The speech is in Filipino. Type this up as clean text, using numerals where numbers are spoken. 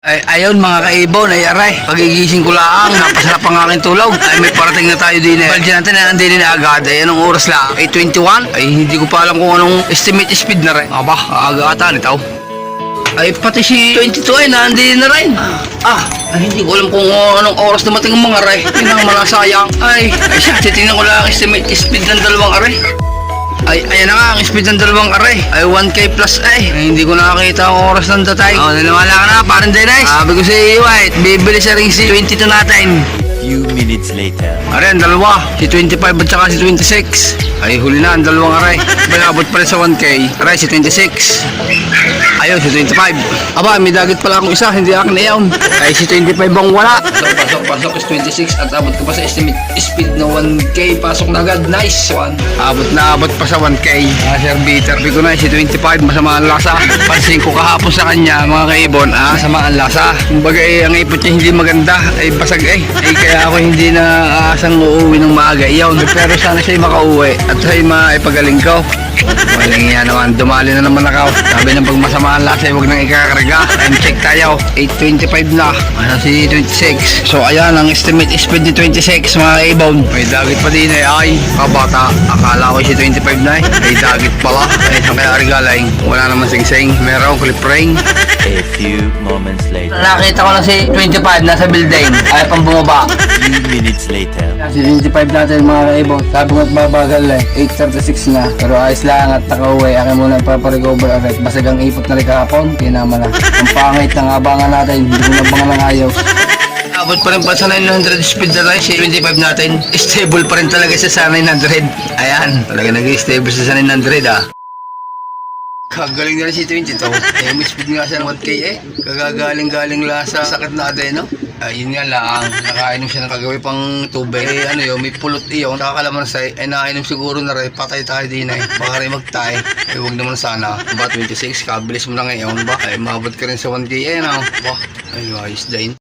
Ay, ayun mga kaibon, ay aray. Pagigising ko lang, napasarap ang aking tulog. Ay, may parating na tayo din eh. Baldiyan natin na nandini na agad. Ay, anong oras lang? 8:21? Ay, hindi ko pa alam kung anong estimate speed na rin. Aba, aga ata nito. Ay, pati si 22 ay nandini na rin. Ay, hindi ko alam kung anong oras dumating ang mga aray. Yun ang malasayang. Ay, siya, titingnan ko lang ang estimate speed ng dalawang aray. Ay, ayan na nga, ang speed ng dalawang aray. Ay, 1K plus ay. Hindi ko nakakita ang oras ng datay. Naniwala ka na, parang Dennis. Sabi ko sa iyo, White, bibili sa ring si 22 natin. Few minutes later. Aray, ang dalawa. Si 25 at saka si 26. Ay, huli na ang dalawang aray. May abot pa rin sa 1K. Aray, si 26. Ayun, si 25. Aba, may dagit pala akong isa, hindi akin iyon. Ay, si 25 ang wala. Pasok is 26 at abot ko pa sa estimate speed na 1K. Pasok na agad. Nice one. Abot pa sa 1K. Sir Bitter, ko na si 25. Masama ang lasa. Pansin ko kahapon sa kanya, mga kaibon. Sama ang lasa. Kumbaga, ang ipot niya hindi maganda. Ay, basag eh. Ay, kaya ako hindi na aasang uuwi ng maaga. Iyon. Pero sana siya makauwi. At sa'yo maipagaling ko. Walang yan naman, dumali na naman ako. Sabi ng pag masama ang lasa, huwag nang ikakarga. Time check tayo, 8:25 na. Ano si 26. So ayan, ang estimate speed ni 26 mga ibon. May dagit pa din eh, ay kabata. Akala ko si 25 na eh. May dagit pala. Ay sa kaya regaling, wala naman sing-sing. Meron clip ring. A few moments later. Nakita ko na si 25 nasa building. Ay pang bumaba. Few minutes later. Si 25 natin mga ibon. Sabi ko at mabagal eh. 8:36 na. Pero ayos lang at nakauwi. Akin muna paparecover agad. Basag ang ipot na rin kahapon. Tinama na. Ang pangit ng abangan natin. Hindi ko nabangan ng ayaw. Abot pa rin pa sa 900 speed na tayo. Si 25 natin. Stable pa rin talaga siya sa 900. Ayan. Talaga nag-stable siya sa 900 Kagaling na rin si 22. May speed nga siya ng 1K eh. Kagagaling-galing lang sa sakit natin, no? Ayun nga lang, nakainom siya ng kagawi pang tubig. May pulot iyon, nakakalaman sa nakainom siguro na rin, patay tayo din eh. Baka rin magtay, huwag naman sana. Ba, 26, kabilis mo na ngayon ba? Ay, mabot ka rin sa 1K eh, no? Ba, ay, ayos din.